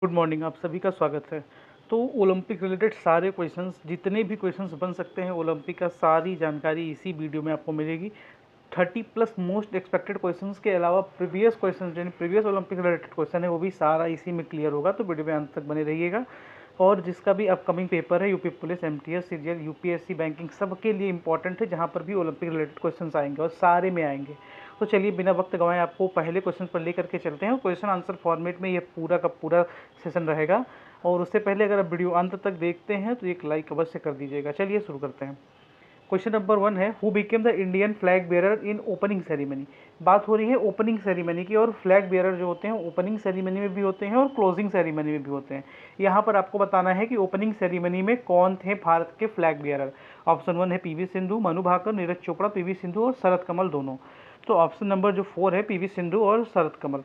Good morning, आप सभी का स्वागत है। तो ओलंपिक रिलेटेड सारे क्वेश्चंस, जितने भी क्वेश्चंस बन सकते हैं ओलंपिक का, सारी जानकारी इसी वीडियो में आपको मिलेगी। 30 प्लस मोस्ट एक्सपेक्टेड क्वेश्चंस के अलावा प्रीवियस क्वेश्चंस, यानी प्रीवियस ओलंपिक रिलेटेड क्वेश्चन है, वो भी सारा इसी में क्लियर होगा। तो वीडियो में अंत तक बने रहिएगा। और जिसका भी अपकमिंग पेपर है, UP police, MTS, CGL, UPSC, banking, सबके लिए इंपॉर्टेंट है, जहाँ पर भी ओलंपिक रिलेटेड क्वेश्चंस आएंगे और सारे में आएंगे। तो चलिए बिना वक्त गंवाए आपको पहले क्वेश्चन पर लेकर के चलते हैं। क्वेश्चन आंसर फॉर्मेट में ये पूरा का पूरा सेशन रहेगा। और उससे पहले अगर आप वीडियो अंत तक देखते हैं तो एक लाइक अवश्य कर दीजिएगा। चलिए शुरू करते हैं। क्वेश्चन नंबर 1 है, who became the Indian flag bearer in opening ceremony. बात हो रही है ओपनिंग सेरेमनी की, और फ्लैग बेयरर जो होते हैं ओपनिंग सेरेमनी में भी होते हैं और क्लोजिंग सेरेमनी में भी होते हैं। यहाँ पर आपको बताना है कि ओपनिंग सेरेमनी में कौन थे भारत के फ्लैग बेयरर। ऑप्शन 1 है पीवी सिंधु, मनु भाकर, नीरज चोपड़ा, पीवी सिंधु और शरद कमल दोनों। तो ऑप्शन नंबर जो 4 है पीवी सिंधु और शरद कमल।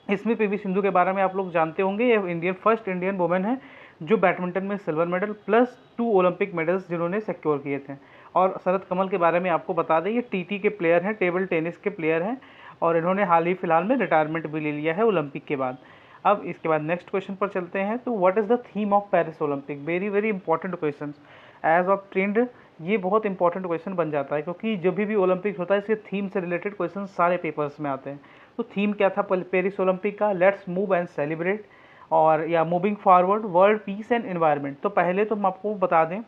इसमें पीवी सिंधु के बारे में आप लोग जानते होंगे, ये फर्स्ट इंडियन वुमेन है जो बैडमिंटन में silver medal plus 2 Olympic medals जिन्होंने सिक्योर किए थे। और शरद कमल के बारे में आपको बता दें, ये टीटी के प्लेयर हैं, टेबल टेनिस के प्लेयर हैं, और इन्होंने हाल ही फिलहाल में रिटायरमेंट भी ले लिया है ओलंपिक के बाद। अब इसके बाद नेक्स्ट क्वेश्चन पर चलते हैं। तो what is the theme of Paris Olympic. Very very important question as of trend, ये बहुत इंपॉर्टेंट क्वेश्चन बन जाता है, क्योंकि जब भी ओलंपिक होता है इसके थीम से रिलेटेड क्वेश्चन सारे पेपर्स में आते हैं। तो थीम क्या था पेरिस ओलंपिक का? लेट्स मूव एंड सेलिब्रेट, और या moving forward, world peace and environment. तो पहले तो हम आपको बता दें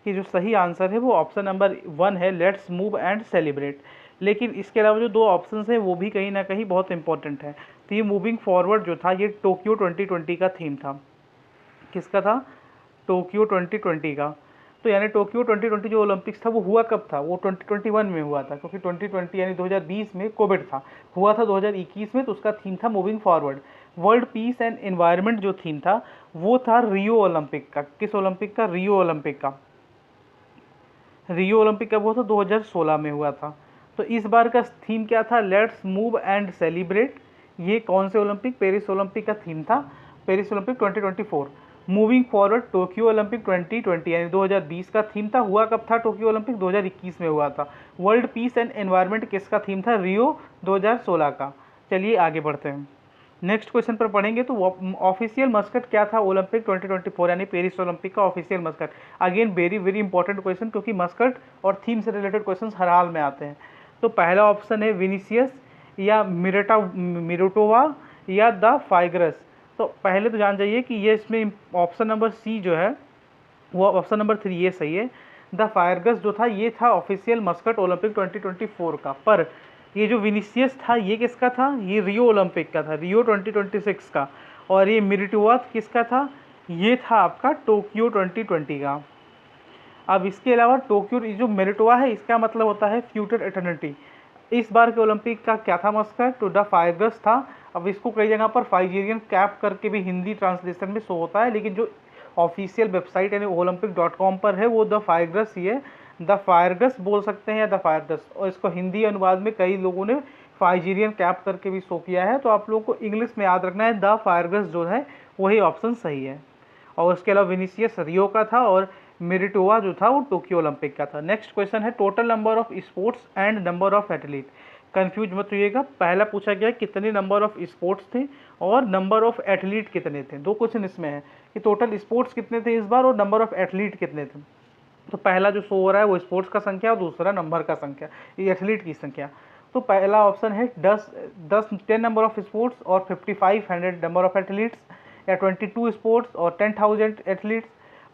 कि जो सही आंसर है वो ऑप्शन नंबर 1 है, लेट्स मूव एंड सेलिब्रेट। लेकिन इसके अलावा जो 2 ऑप्शन हैं वो भी कहीं ना कहीं बहुत इंपॉर्टेंट है। तो ये मूविंग फॉरवर्ड जो था ये टोक्यो 2020 का थीम था। किसका था? टोक्यो 2020 का। तो यानी टोक्यो 2020 जो ओलंपिक्स था वो हुआ कब था? वो 2021 में हुआ था, क्योंकि 2020 यानी 2020 में कोविड था, हुआ था 2021 में। तो उसका थीम था moving forward. World peace and environment जो थीम था वो था रियो ओलंपिक का। किस ओलंपिक का? रियो ओलंपिक का। रियो ओलंपिक कब हुआ था? 2016 में हुआ था। तो इस बार का थीम क्या था? Let's move and celebrate. ये कौन से ओलंपिक? पेरिस ओलंपिक का थीम था, Paris Olympic 2024। Moving forward Tokyo Olympic 2020 यानी 2020 का थीम था। हुआ कब था टोक्यो ओलंपिक? 2021 में हुआ था। वर्ल्ड पीस एंड एनवायरनमेंट किसका थीम था? रियो 2016 का। चलिए आगे बढ़ते हैं। नेक्स्ट क्वेश्चन पर पढ़ेंगे। तो ऑफिशियल मस्कट क्या था ओलंपिक 2024 यानी पेरिस ओलंपिक का official Muscat? Again very very important question, क्योंकि मस्कट और थीम से रिलेटेड क्वेश्चन हर हाल में आते हैं। तो पहला ऑप्शन है विनीसियस, या मिरोटोवा, या द फाइग्रस। तो पहले तो जान जाइए कि ये इसमें ऑप्शन नंबर सी जो है वो ऑप्शन नंबर 3 ये सही है। द फायरगस जो था ये था ऑफिशियल मस्कट ओलंपिक 2024 का। पर ये जो विनीसियस था ये किसका था? ये रियो ओलंपिक का था, रियो 2026 का। और ये मिरिटुआत किसका था? ये था आपका टोक्यो 2020 का। अब इसके अलावा टोक्यो जो मेरिटोवा है इसका मतलब होता है फ्यूचर एटर्निटी। इस बार के ओलंपिक का क्या था मस्कट? तो द फायरगस था। अब इसको कई जगह पर फाइजीरियन कैप करके भी हिंदी ट्रांसलेशन में शो होता है, लेकिन जो ऑफिशियल वेबसाइट यानी olympic.com पर है वो द फायरगस ही है। द फायरगस बोल सकते हैं या द फायरगस, और इसको हिंदी अनुवाद में कई लोगों ने फाइजीरियन कैप करके भी शो किया है। तो आप लोगों को इंग्लिश में याद रखना है द फायरगस जो है वही ऑप्शन सही है। और उसके अलावा विनीसियस रियो का था और मेरिटोवा जो था वो टोक्यो ओलंपिक का था। नेक्स्ट क्वेश्चन है total number of sports and number of athlete. Confuse मत होइएगा, पहला पूछा गया कितने नंबर ऑफ स्पोर्ट्स थे और नंबर ऑफ एथलीट कितने थे। 2 क्वेश्चन इसमें है कि टोटल स्पोर्ट्स कितने थे इस बार और नंबर ऑफ एथलीट कितने थे। तो पहला जो शो हो रहा है वो स्पोर्ट्स का संख्या और दूसरा नंबर का संख्या, ये एथलीट की संख्या। तो पहला ऑप्शन है 10 नंबर ऑफ स्पोर्ट्स और 5500 नंबर ऑफ एथलीट्स, या 22 स्पोर्ट्स और 10,000 एथलीट्स,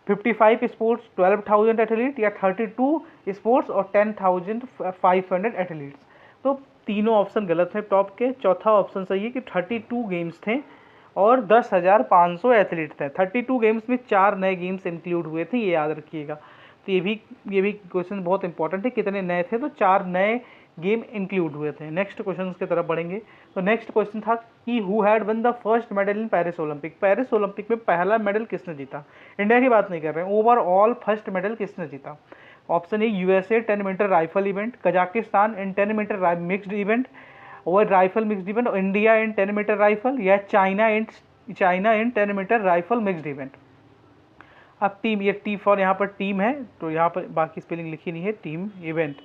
55 स्पोर्ट्स 12,000 एथलीट, या 32 स्पोर्ट्स और 10,500 एथलीट्स। तो तीनों ऑप्शन गलत हैं टॉप के। चौथा ऑप्शन सही है कि 32 गेम्स थे और 10,500 एथलीट थे। 32 गेम्स में 4 नए गेम्स इंक्लूड हुए थे, ये याद रखिएगा। तो ये भी क्वेश्चन बहुत इंपॉर्टेंट है, कितने नए थे? तो 4 नए गेम इंक्लूड हुए थे। नेक्स्ट क्वेश्चन की तरफ बढ़ेंगे। तो नेक्स्ट क्वेश्चन था कि who had one the first medal in Paris Olympic. Paris Olympic में पहला मेडल किसने जीता? इंडिया की बात नहीं कर रहे हैं, ओवरऑल फर्स्ट मेडल किसने जीता? Option A USA 10 metre rifle event, Kazakhstan in 10 metre mixed event और rifle mixed event, India in 10 metre rifle, या China in 10 metre rifle mixed event. अब टीम, ये टी फॉर यहाँ पर टीम है, तो यहाँ पर बाकी स्पेलिंग लिखी नहीं है, टीम इवेंट।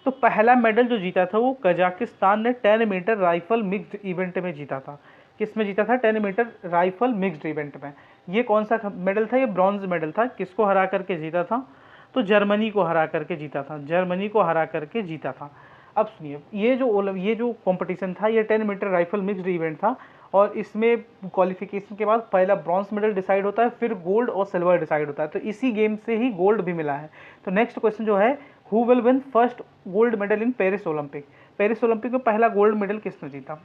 तो पहला मेडल जो जीता था वो कजाकिस्तान ने 10 मीटर राइफल मिक्स्ड इवेंट में जीता था। किस में जीता था? 10 मीटर राइफल मिक्स्ड इवेंट में। ये कौन सा मेडल था? ये ब्रॉन्ज मेडल था। किसको हरा करके जीता था? तो जर्मनी को हरा करके जीता था, जर्मनी को हरा करके जीता था। अब सुनिए, ये जो कंपटीशन था ये 10 मीटर राइफल मिक्स्ड इवेंट था, और इसमें क्वालिफिकेशन के बाद पहला ब्रॉन्ज मेडल डिसाइड होता है, फिर गोल्ड और सिल्वर डिसाइड होता है। तो इसी गेम से ही गोल्ड भी मिला है। तो नेक्स्ट क्वेश्चन जो है, who will win first gold medal in Paris Olympic? Paris Olympic में पहला गोल्ड मेडल किसने जीता?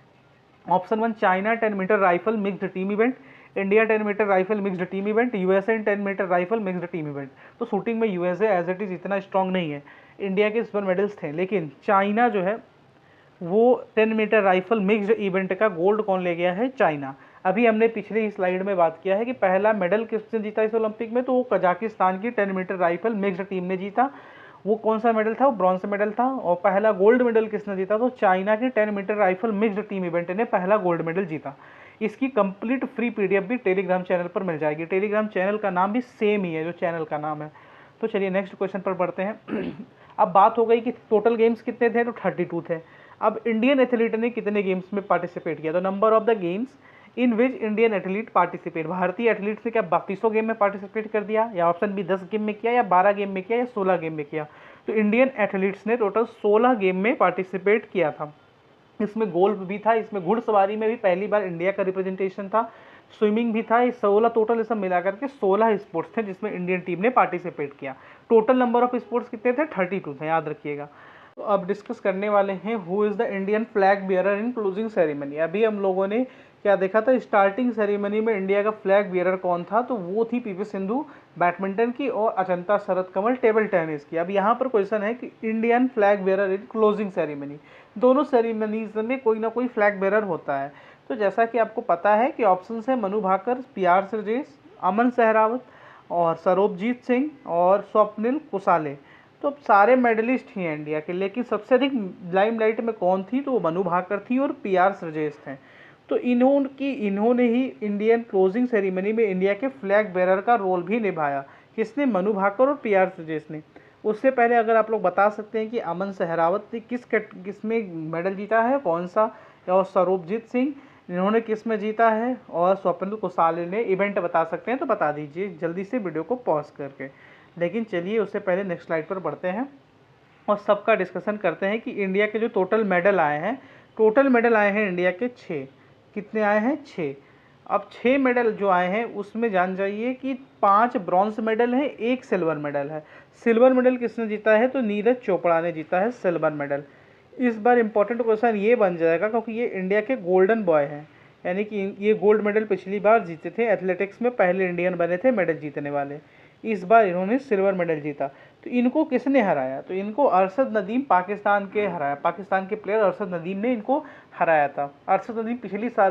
Option 1 China 10 metre rifle mixed team event, India 10 metre rifle mixed team event, USA 10 metre rifle mixed team event. तो shooting में USA as it is इतना strong नहीं है, India के इस पर मेडल्स थे, लेकिन चाइना जो है वो 10 मीटर राइफल मिक्स्ड इवेंट का गोल्ड कौन ले गया है? चाइना। अभी हमने पिछले ही स्लाइड में बात किया है कि पहला मेडल किसने जीता इस ओलंपिक में, तो वो कजाकिस्तान की 10 मीटर राइफल मिक्स्ड टीम ने जीता। वो कौन सा मेडल था? वो ब्रॉन्ज मेडल था। और पहला गोल्ड मेडल किसने जीता? तो चाइना की 10 metre rifle mixed team event ने पहला गोल्ड मेडल जीता। इसकी कंप्लीट फ्री पीडीएफ भी टेलीग्राम चैनल पर मिल जाएगी। टेलीग्राम चैनल का नाम भी सेम ही है जो चैनल का नाम है। तो चलिए नेक्स्ट क्वेश्चन पर बढ़ते हैं। अब बात हो गई कि टोटल गेम्स कितने थे, तो 32 थे। अब इंडियन एथलीट ने कितने गेम्स में पार्टिसिपेट किया? तो number of the games in which Indian athlete participate, भारतीय एथलीट्स ने क्या 32 गेम में पार्टिसिपेट कर दिया, या ऑप्शन बी 10 गेम में किया, या 12 गेम में किया, या 16 गेम में किया? तो इंडियन एथलीट्स ने टोटल 16 गेम में पार्टिसिपेट किया था। इसमें गोल्फ भी था, इसमें घुड़सवारी में भी पहली बार इंडिया का रिप्रेजेंटेशन था, स्विमिंग भी था। ये 16 टोटल सब मिलाकर के 16 स्पोर्ट्स थे जिसमें इंडियन टीम ने पार्टिसिपेट किया। टोटल नंबर ऑफ स्पोर्ट्स कितने थे? 32 थे, याद रखिएगा। तो अब डिस्कस करने वाले हैं who is the Indian flag bearer in closing ceremony. अभी हम लोगों ने क्या देखा था? स्टार्टिंग सेरेमनी में इंडिया का फ्लैग बियरर कौन था? तो वो थी पीवी सिंधु बैडमिंटन की, और अजंता शरत कमल टेबल टेनिस की। अब यहाँ पर क्वेश्चन है कि इंडियन फ्लैग बियरर इन क्लोजिंग सेरेमनी, दोनों सेरेमनीज में कोई ना कोई फ्लैग बेरर होता है। तो जैसा कि आपको पता है कि ऑप्शन है मनु भाकर, पीआर श्रीजेश, अमन सहरावत और सरोबजीत सिंह और स्वप्निल कुसाले। तो अब सारे मेडलिस्ट ही हैं इंडिया के, लेकिन सबसे अधिक लाइमलाइट में कौन थी? तो वो मनु भाकर थी और पीआर श्रीजेश थे। तो इन्होंने ही इंडियन क्लोजिंग सेरेमनी में इंडिया के फ्लैग बेरर का रोल भी निभाया। किसने? मनु भाकर और पीआर श्रीजेश ने। उससे पहले अगर आप लोग बता सकते हैं कि अमन सहरावत ने किसमें मेडल जीता है, कौन सा, और सरोबजीत सिंह इन्होंने किस में जीता है, और स्वप्निल कुसाले ने इवेंट बता सकते हैं तो बता दीजिए जल्दी से वीडियो को पॉज करके। लेकिन चलिए उससे पहले नेक्स्ट स्लाइड पर बढ़ते हैं और सबका डिस्कशन करते हैं कि इंडिया के जो टोटल मेडल आए हैं, टोटल मेडल आए हैं इंडिया के 6। कितने आए हैं? 6। अब 6 मेडल जो आए हैं उसमें जान जाइए कि 5 ब्रॉन्ज मेडल हैं, 1 सिल्वर मेडल है। सिल्वर मेडल किसने जीता है? तो नीरज चोपड़ा ने जीता है सिल्वर मेडल। इस बार इंपॉर्टेंट क्वेश्चन ये बन जाएगा क्योंकि ये इंडिया के गोल्डन बॉय हैं, यानी कि ये गोल्ड मेडल पिछली बार जीते थे, एथलेटिक्स में पहले इंडियन बने थे मेडल जीतने वाले। इस बार इन्होंने सिल्वर मेडल जीता। तो इनको किसने हराया? तो इनको अरशद नदीम पाकिस्तान के हराया, पाकिस्तान के प्लेयर अरशद नदीम ने इनको हराया था। अरशद नदीम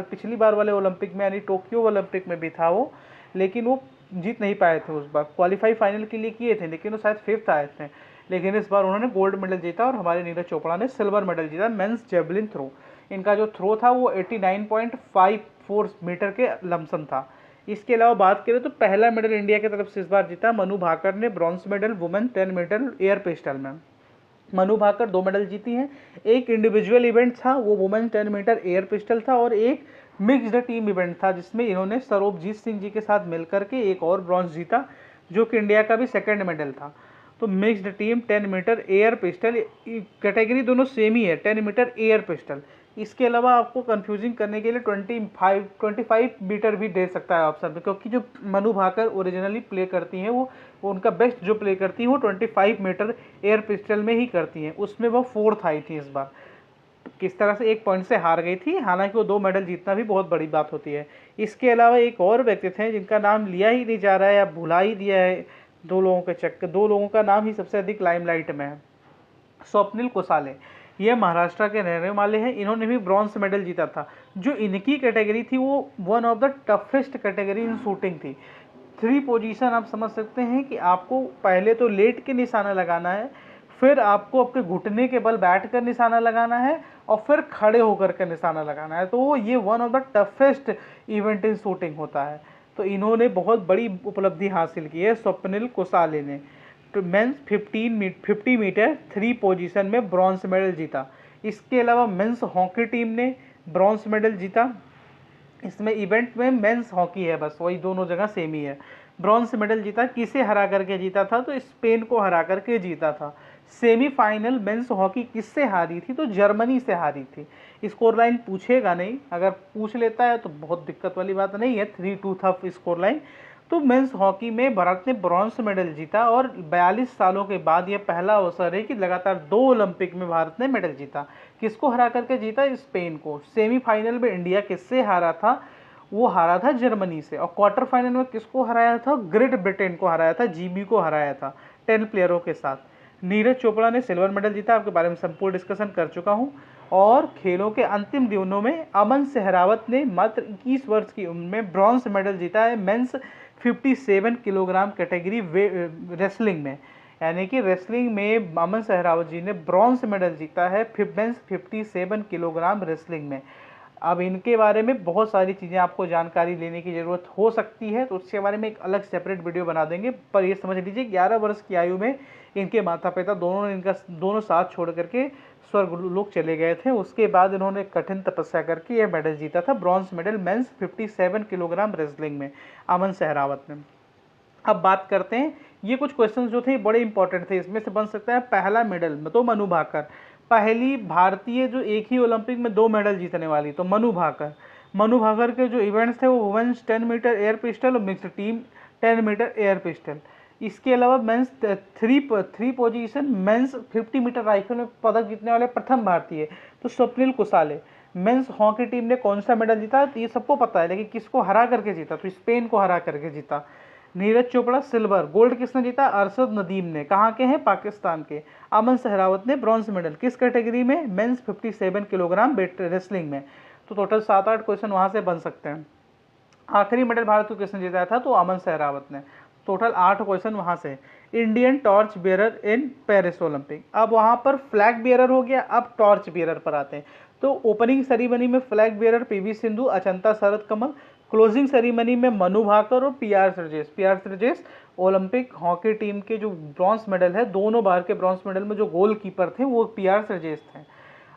पिछली बार वाले ओलंपिक में यानी टोक्यो ओलंपिक में भी था वो, लेकिन वो जीत नहीं पाए थे। उस बार क्वालिफाई फाइनल के लिए किए थे, लेकिन वो शायद 5th आए थे। लेकिन इस बार उन्होंने गोल्ड मेडल जीता और हमारे नीरज चोपड़ा ने सिल्वर मेडल जीता मेंस जेवलिन थ्रो। इनका जो थ्रो था वो 89.54 मीटर के लमसम था। इसके अलावा बात करें तो पहला मेडल इंडिया की तरफ से इस बार जीता मनु भाकर ने, bronze medal women 10 metre air pistol में। मनु भाकर 2 मेडल जीती हैं। एक इंडिविजुअल इवेंट था वो वुमेन 10 मीटर एयर पिस्टल था, और एक मिक्स्ड टीम इवेंट था जिसमें इन्होंने सरोबजीत सिंह जी के साथ मिलकर के एक और ब्रॉन्ज जीता, जो कि इंडिया का भी 2nd मेडल था। तो mixed team 10 metre air pistol, category दोनों सेम ही है, 10 मीटर एयर पिस्टल। इसके अलावा आपको कंफ्यूजिंग करने के लिए 25 मीटर भी दे सकता है ऑप्शन में, क्योंकि जो मनु भाकर ओरिजिनली प्ले करती हैं वो उनका बेस्ट जो प्ले करती हैं वो 25 मीटर एयर पिस्टल में ही करती हैं। उसमें वो 4th आई थी इस बार, किस तरह से 1 पॉइंट से हार गई थी। हालांकि वो 2 मेडल जीतना भी बहुत बड़ी बात होती है। इसके अलावा एक और व्यक्ति थे जिनका नाम लिया ही नहीं जा रहा है या भुला ही दिया है, 2 लोगों का नाम ही सबसे अधिक लाइमलाइट में है, स्वप्निल कुसाले। ये महाराष्ट्र के रहने वाले हैं, इन्होंने भी ब्रॉन्ज मेडल जीता था। जो इनकी कैटेगरी थी वो one of the toughest category in shooting थी। 3 पोजीशन आप समझ सकते हैं कि आपको पहले तो लेट के निशाना लगाना है, फिर आपको अपने घुटने के बल बैठ कर निशाना लगाना है, और फिर खड़े होकर के निशाना लगाना है। तो ये one of the toughest event in shooting होता है। तो इन्होंने बहुत बड़ी उपलब्धि हासिल की है स्वप्निल कुसाले ने। तो मेंस 50 मीटर 3 पोजीशन में ब्रॉन्ज मेडल जीता। इसके अलावा मेंस हॉकी टीम ने ब्रॉन्ज मेडल जीता। इसमें इवेंट में मेंस हॉकी है, बस वही दोनों जगह सेम ही है। ब्रॉन्ज मेडल जीता, किसे हरा करके जीता था? तो स्पेन को हरा करके जीता था। सेमीफाइनल मेंस हॉकी किससे हारी थी? तो जर्मनी से हारी थी। स्कोर लाइन पूछेगा नहीं, अगर पूछ लेता है तो बहुत दिक्कत वाली बात नहीं है, 3-2 था स्कोर लाइन। तो मेंस हॉकी में भारत ने ब्रॉन्ज मेडल जीता और 42 सालों के बाद यह पहला अवसर है कि लगातार 2 ओलंपिक में भारत ने मेडल जीता। किसको हरा करके जीता? स्पेन को। सेमीफाइनल में इंडिया किससे हारा था? वो हारा था जर्मनी से। और क्वार्टर फाइनल में किसको हराया था? ग्रेट ब्रिटेन को हराया था, जीबी को हराया था 10 प्लेयरों के साथ। नीरज चोपड़ा ने सिल्वर मेडल जीता, आपके बारे में संपूर्ण डिस्कशन कर चुका हूँ। और खेलों के अंतिम दिनों में अमन सहरावत ने मात्र 21 वर्ष की उम्र में ब्रॉन्ज मेडल जीता है मेंस 57 किलोग्राम कैटेगरी रेसलिंग में। यानी कि रेसलिंग में अमन सहरावत जी ने ब्रॉन्ज मेडल जीता है मेंस 57 किलोग्राम रेसलिंग में। अब इनके बारे में बहुत सारी चीज़ें आपको जानकारी लेने की ज़रूरत हो सकती है, तो उसके बारे में एक अलग सेपरेट वीडियो बना देंगे। पर ये समझ लीजिए 11 वर्ष की आयु में इनके माता पिता दोनों साथ छोड़ करके स्वर्गलोक चले गए थे। उसके बाद इन्होंने कठिन तपस्या करके यह मेडल जीता था, bronze medal men's 57 kilogram wrestling में, अमन सहरावत ने। अब बात करते हैं, ये कुछ क्वेश्चंस जो थे बड़े इंपॉर्टेंट थे। इसमें से बन सकता है पहला मेडल तो मनु भाकर, पहली भारतीय जो एक ही ओलंपिक में 2 मेडल जीतने वाली, तो मनु भाकर के जो इवेंट्स थे वो वुमेन्स 10 मीटर एयर पिस्टल और mixed team 10 metre air pistol. इसके अलावा men's three position men's 50 metre rifle में पदक जीतने वाले प्रथम भारतीय तो Swapnil Kusale. Men's hockey team ने कौन सा मेडल जीता? तो ये सबको पता है, लेकिन किसको हरा करके जीता? तो स्पेन को हरा करके जीता। नीरज चोपड़ा सिल्वर, गोल्ड किसने जीता? अरशद नदीम ने, कहाँ के हैं? पाकिस्तान के। अमन सहरावत ने ब्रॉन्ज मेडल किस कैटेगरी में? मेंस 57 किलोग्राम रेसलिंग में। तो टोटल 7-8 क्वेश्चन वहाँ से बन सकते हैं। आखिरी मेडल भारत को किसने जीता था? तो अमन सहरावत ने। टोटल 8 क्वेश्चन वहाँ से। इंडियन टॉर्च बेयरर इन पेरिस ओलंपिक, अब वहाँ पर फ्लैग बेयरर हो गया, अब टॉर्च बेयरर पर आते हैं। तो ओपनिंग सेरेमनी में flag bearer PV Sindhu, Achanta Sharath Kamal. Closing ceremony में मनु भाकर और PR Sreejesh Olympic hockey team के जो ब्रॉन्ज मेडल है, दोनों बार के ब्रॉन्ज मेडल में जो गोलकीपर थे वो पीआर सरजेस थे।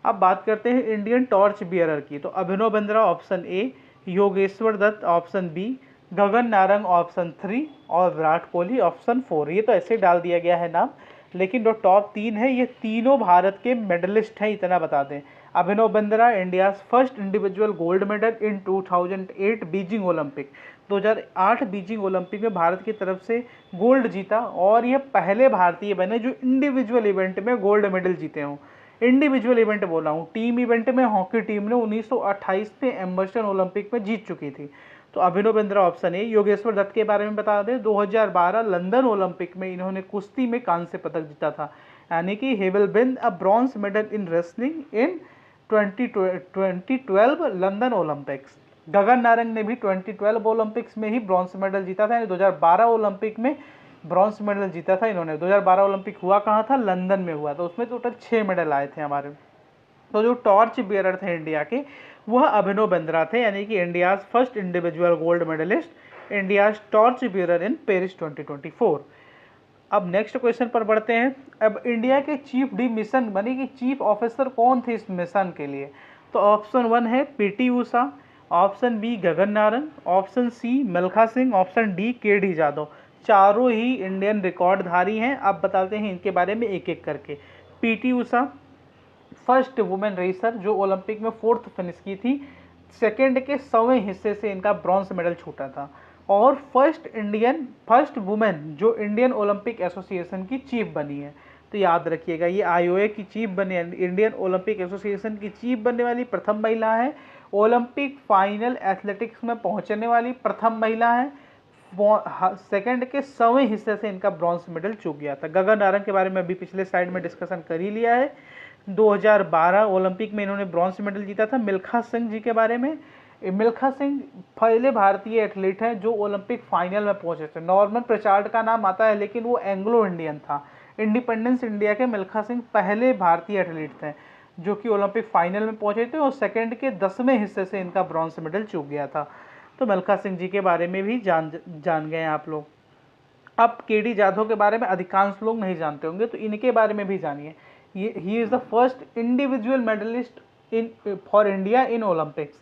अब बात करते हैं इंडियन टॉर्च बियरर की, तो Abhinav Bindra option A, Yogeshwar Dutt option B, Gagan Narang option 3 और विराट कोहली ऑप्शन 4। ये तो ऐसे डाल दिया गया है नाम, लेकिन जो टॉप 3 है ये तीनों भारत के मेडलिस्ट हैं, इतना बता दें। Abhinav Bindra India's first individual gold medal in 2008 Beijing Olympic, 2008 Beijing Olympic में भारत की तरफ से गोल्ड जीता और यह पहले भारतीय बने जो इंडिविजुअल इवेंट में गोल्ड मेडल जीते हों। इंडिविजुअल इवेंट बोला हूँ, टीम इवेंट में हॉकी टीम ने 1928 में एम्बर्सन ओलंपिक में जीत चुकी थी। तो अभिनव बिंद्रा ऑप्शन ए। योगेश्वर दत्त के बारे में बता दें, 2012 लंदन ओलंपिक में इन्होंने कुश्ती में कांस्य पदक जीता था, यानी कि he will win a bronze medal in wrestling in 2012 London Olympics. Gagan Narang ने भी 2012 ओलंपिक्स में ही ब्रॉन्ज मेडल जीता था, यानी 2012 ओलंपिक में ब्रॉन्ज मेडल जीता था इन्होंने। 2012 ओलंपिक हुआ कहाँ था? लंदन में हुआ, तो उसमें टोटल 6 मेडल आए थे हमारे। तो जो टॉर्च बियरर थे इंडिया के, वह अभिनव बिंद्रा थे, यानी कि India's first individual gold medallist, India's torch bearer in Paris 2024। अब नेक्स्ट क्वेश्चन पर बढ़ते हैं। अब इंडिया के चीफ डी मिशन बनी कि चीफ ऑफिसर कौन थे इस मिशन के लिए? तो ऑप्शन 1 है PT Usha, option B Gagan Narang, option C Milkha Singh, option D KD Jadhav. चारों ही इंडियन रिकॉर्डधारी हैं। अब बताते हैं इनके बारे में एक एक करके। PT Usha first women racer जो ओलंपिक में 4th फिनिश की थी, सेकेंड के 100वें हिस्से से इनका ब्रॉन्ज मेडल छूटा था। और फर्स्ट वुमेन जो इंडियन ओलंपिक एसोसिएशन की चीफ बनी है। तो याद रखिएगा, ये आईओए की चीफ बने, इंडियन ओलंपिक एसोसिएशन की चीफ बनने वाली प्रथम महिला है। ओलंपिक फाइनल एथलेटिक्स में पहुंचने वाली प्रथम महिला है। सेकंड के 100वें हिस्से से इनका ब्रॉन्ज मेडल चूक गया था। गगन नारंग के बारे में अभी पिछले साइड में डिस्कशन कर ही लिया है। 2012 ओलंपिक में इन्होंने ब्रॉन्ज मेडल जीता था। मिल्खा सिंह जी के बारे में, मिल्खा सिंह पहले भारतीय एथलीट हैं जो ओलंपिक फाइनल में पहुंचे थे। नॉर्मन प्रचार्ड का नाम आता है, लेकिन वो एंग्लो इंडियन था। इंडिपेंडेंस इंडिया के मिल्खा सिंह पहले भारतीय एथलीट थे जो कि ओलंपिक फाइनल में पहुंचे थे, और सेकंड के 10वें हिस्से से इनका ब्रॉन्ज मेडल चूक गया था। तो मिल्खा सिंह जी के बारे में भी जान गए आप लोग। अब केडी जाधव के बारे में अधिकांश लोग नहीं जानते होंगे, तो इनके बारे में भी जानिए। He is the first individual medallist for India in Olympics.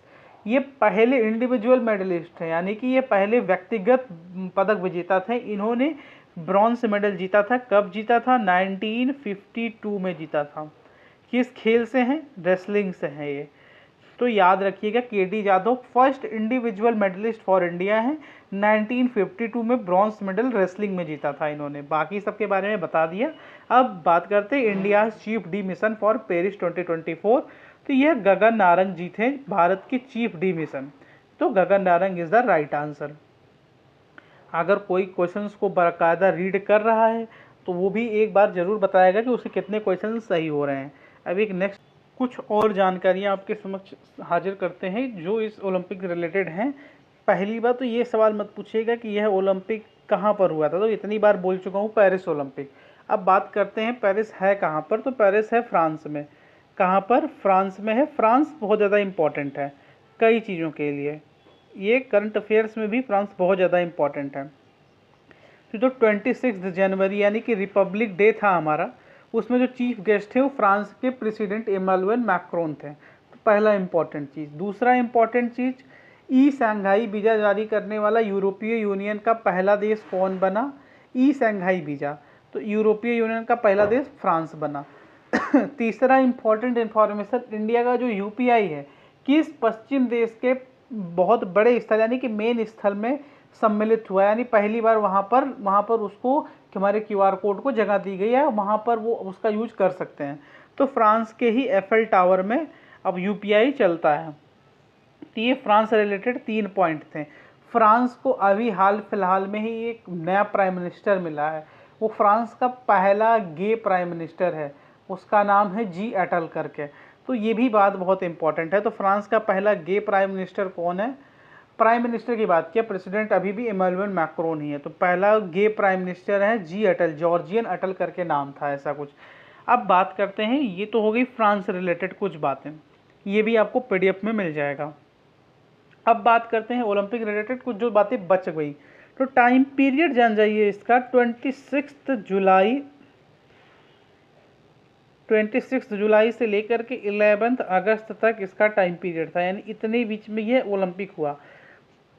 ये पहले इंडिविजुअल मेडलिस्ट हैं, यानी कि ये पहले व्यक्तिगत पदक विजेता थे। इन्होंने ब्रॉन्ज मेडल जीता था। कब जीता था? 1952 में जीता था। किस खेल से हैं? रेसलिंग से हैं ये। तो याद रखिएगा, KD Jadhav first individual medallist for India हैं। 1952 में ब्रॉन्ज मेडल रेसलिंग में जीता था इन्होंने। बाकी सबके बारे में बता दिया। अब बात करते हैं India chief de mission for Paris 2024। तो यह गगन नारंग जी थे, भारत के चीफ डी मिशन। तो Gagan Narang is the right answer. अगर कोई क्वेश्चंस को बाकायदा रीड कर रहा है तो वो भी एक बार जरूर बताएगा कि उसके कितने क्वेश्चन सही हो रहे हैं। अब एक नेक्स्ट कुछ और जानकारियाँ आपके समक्ष हाजिर करते हैं जो इस ओलंपिक रिलेटेड हैं। पहली बात तो ये सवाल मत पूछिएगा कि यह ओलंपिक कहाँ पर हुआ था, तो इतनी बार बोल चुका हूँ पेरिस ओलंपिक। अब बात करते हैं पेरिस है कहाँ पर, तो पेरिस है फ्रांस में। कहाँ पर? फ्रांस में है। फ्रांस बहुत ज़्यादा इम्पॉर्टेंट है कई चीज़ों के लिए, ये करंट अफेयर्स में भी फ्रांस बहुत ज़्यादा इम्पॉर्टेंट है। तो जो 26 जनवरी यानी कि रिपब्लिक डे था हमारा, उसमें जो चीफ गेस्ट थे वो फ्रांस के प्रेसिडेंट इमैनुअल मैक्रोन थे। तो पहला इंपॉर्टेंट चीज़। दूसरा इंपॉर्टेंट चीज़, ई शंघाई वीज़ा जारी करने वाला यूरोपीय यूनियन का पहला देश कौन बना? ई शंघाई वीज़ा। तो यूरोपीय यूनियन का पहला देश फ्रांस बना। तीसरा इंपॉर्टेंट इन्फॉर्मेशन, इंडिया का जो यूपीआई है किस पश्चिम देश के बहुत बड़े स्थल यानी कि मेन स्थल में सम्मिलित हुआ, यानी पहली बार वहाँ पर उसको हमारे क्यूआर कोड को जगह दी गई है, वहाँ पर वो उसका यूज कर सकते हैं। तो फ्रांस के ही एफएल टावर में अब यूपीआई चलता है। तो ये फ्रांस से रिलेटेड 3 पॉइंट थे। फ्रांस को अभी हाल फिलहाल में ही एक नया प्राइम मिनिस्टर मिला है, वो फ्रांस का पहला गे प्राइम मिनिस्टर है, उसका नाम है जी अटल करके। तो ये भी बात बहुत इंपॉर्टेंट है। तो फ्रांस का पहला गे प्राइम मिनिस्टर कौन है? प्राइम मिनिस्टर की बात किया, प्रेसिडेंट अभी भी इमैनुअल मैक्रोन ही है। तो पहला गे प्राइम मिनिस्टर है जी अटल, जॉर्जियन अटल करके नाम था ऐसा कुछ। अब बात करते हैं, ये तो हो गई फ्रांस से रिलेटेड कुछ बातें, ये भी आपको पीडीएफ में मिल जाएगा। अब बात करते हैं ओलंपिक रिलेटेड कुछ जो बातें बच गई। तो टाइम पीरियड जान जाइए इसका, 26 जुलाई से लेकर के 11 अगस्त तक इसका टाइम पीरियड था, यानी इतने बीच में ये ओलंपिक हुआ।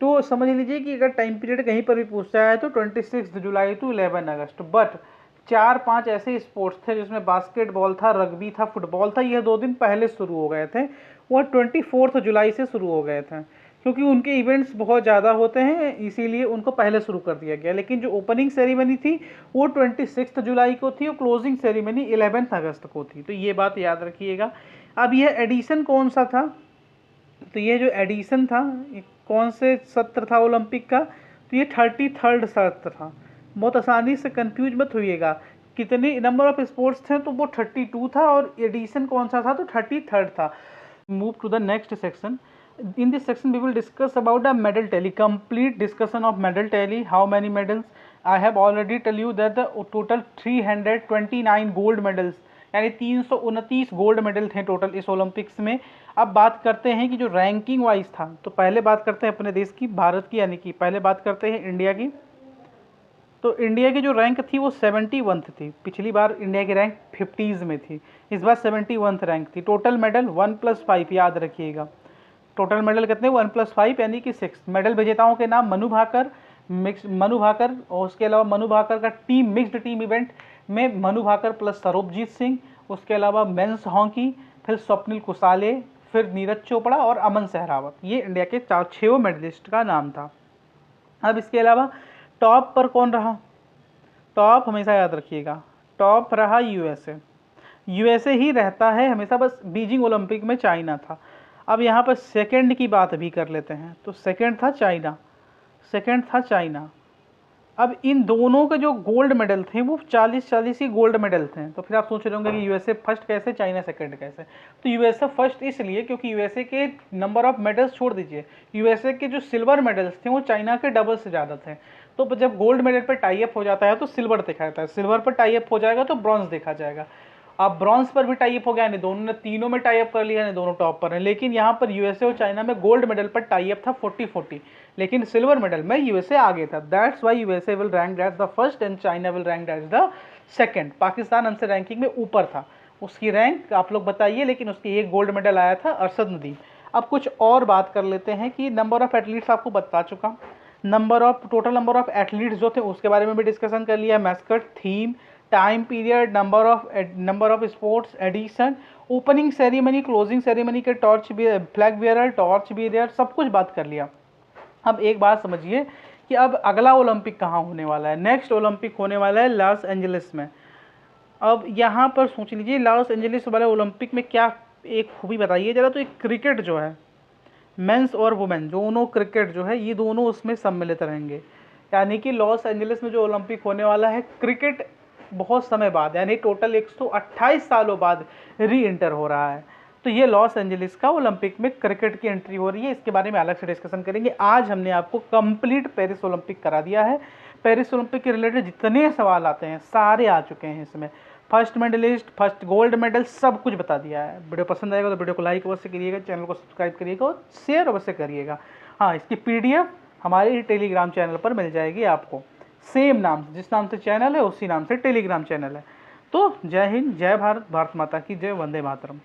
तो समझ लीजिए कि अगर टाइम पीरियड कहीं पर भी पूछता है तो 26 जुलाई टू 11 अगस्त। बट 4-5 ऐसे स्पोर्ट्स थे जिसमें बास्केटबॉल था, रग्बी था, फुटबॉल था, यह 2 दिन पहले शुरू हो गए थे, वह 24 जुलाई से शुरू हो गए थे, क्योंकि उनके इवेंट्स बहुत ज़्यादा होते हैं इसीलिए उनको पहले शुरू कर दिया गया। लेकिन जो ओपनिंग सेरेमनी थी वो 26 जुलाई को थी और क्लोजिंग सेरेमनी 11 अगस्त को थी। तो ये बात याद रखिएगा। अब यह एडिशन कौन सा था? तो ये जो एडिशन था कौन से सत्र था ओलंपिक का? तो ये 33rd सत्र था। बहुत आसानी से कंफ्यूज मत होइएगा, कितने नंबर ऑफ स्पोर्ट्स थे तो वो 32 था और एडिशन कौन सा था? तो 33rd था। Move to the next section. In this section we will discuss about a medal tally, complete discussion of medal tally. How many medals? I have already tell you that the total 329 gold medals, यानी 329 gold medal थे total इस Olympics में। अब बात करते हैं कि जो रैंकिंग वाइज था, तो पहले बात करते हैं अपने देश की, भारत की, यानी कि पहले बात करते हैं इंडिया की। तो इंडिया की जो रैंक थी वो 71 थी। पिछली बार इंडिया की रैंक 50s में थी, इस बार 71 रैंक थी। टोटल मेडल 1+5 याद रखिएगा। टोटल मेडल कितने? 1+5 यानी कि 6। मेडल विजेताओं के नाम मनु भाकर और उसके अलावा मनु भाकर का टीम मिक्स्ड टीम इवेंट में मनु भाकर प्लस सरोबजीत सिंह, उसके अलावा मेंस हॉकी, फिर स्वप्निल कुसाले, फिर नीरज चोपड़ा और अमन सहरावत। ये इंडिया के 6 मेडलिस्ट का नाम था। अब इसके अलावा टॉप पर कौन रहा? टॉप हमेशा याद रखिएगा, टॉप रहा यूएसए ही रहता है हमेशा, बस बीजिंग ओलंपिक में चाइना था। अब यहाँ पर सेकंड की बात भी कर लेते हैं। तो सेकंड था चाइना। अब इन दोनों के जो गोल्ड मेडल थे वो 40-40 ही गोल्ड मेडल थे। तो फिर आप सोच रहे होंगे कि यूएसए फर्स्ट कैसे, चाइना सेकंड कैसे? तो यूएसए फर्स्ट इसलिए क्योंकि यूएसए के नंबर ऑफ मेडल्स छोड़ दीजिए, यूएसए के जो सिल्वर मेडल्स थे वो चाइना के डबल से ज़्यादा थे। तो जब गोल्ड मेडल पर टाई अप हो जाता है तो सिल्वर देखा जाता है, सिल्वर पर टाई अप हो जाएगा तो ब्रॉन्ज देखा जाएगा। अब ब्रॉन्ज पर भी टाई अप हो गया, यानी दोनों ने तीनों में टाई अप कर लिया, यानी दोनों टॉप पर हैं। लेकिन यहाँ पर यूएसए और चाइना में गोल्ड मेडल पर टाई अप था 40-40, लेकिन सिल्वर मेडल में यूएसए आगे था। That's why USA will rank as the first and China will rank as the second. Pakistan हमसे रैंकिंग में ऊपर था, उसकी रैंक आप लोग बताइए, लेकिन उसकी एक गोल्ड मेडल आया था अरशद नदीम। अब कुछ और बात कर लेते हैं कि नंबर ऑफ़ एथलीट्स आपको बता चुका, टोटल नंबर ऑफ़ एथलीट्स जो थे उसके बारे में भी डिस्कशन कर लिया, mascot, theme, time period, number of sports addition, opening ceremony, closing ceremony के फ्लैग बियरर, टॉर्च बियरर, सब कुछ बात कर लिया। अब एक बात समझिए कि अब अगला ओलंपिक कहाँ होने वाला है। नेक्स्ट ओलंपिक होने वाला है लॉस एंजलिस में। अब यहाँ पर सोच लीजिए लॉस एंजलिस वाले ओलंपिक में क्या एक खूबी बताइए जरा। तो एक क्रिकेट जो है, मेंस और वुमेन दोनों क्रिकेट जो है ये दोनों उसमें सम्मिलित रहेंगे। यानी कि लॉस एंजलिस में जो ओलंपिक होने वाला है, क्रिकेट बहुत समय बाद यानी टोटल 128 सालों बाद री एंटर हो रहा है। तो ये लॉस एंजलिस का ओलंपिक में क्रिकेट की एंट्री हो रही है, इसके बारे में अलग से डिस्कशन करेंगे। आज हमने आपको कंप्लीट पेरिस ओलंपिक करा दिया है। पेरिस ओलंपिक के रिलेटेड जितने सवाल आते हैं सारे आ चुके हैं इसमें। First medallist, first gold medal, सब कुछ बता दिया है। वीडियो पसंद आएगा तो वीडियो को लाइक अवश्य करिएगा, चैनल को सब्सक्राइब करिएगा और शेयर अवश्य करिएगा। हाँ, इसकी PDF हमारे टेलीग्राम चैनल पर मिल जाएगी आपको, सेम नाम से, जिस नाम से चैनल है उसी नाम से टेलीग्राम चैनल है। तो जय हिंद, जय भारत, भारत माता की जय, वंदे मातरम।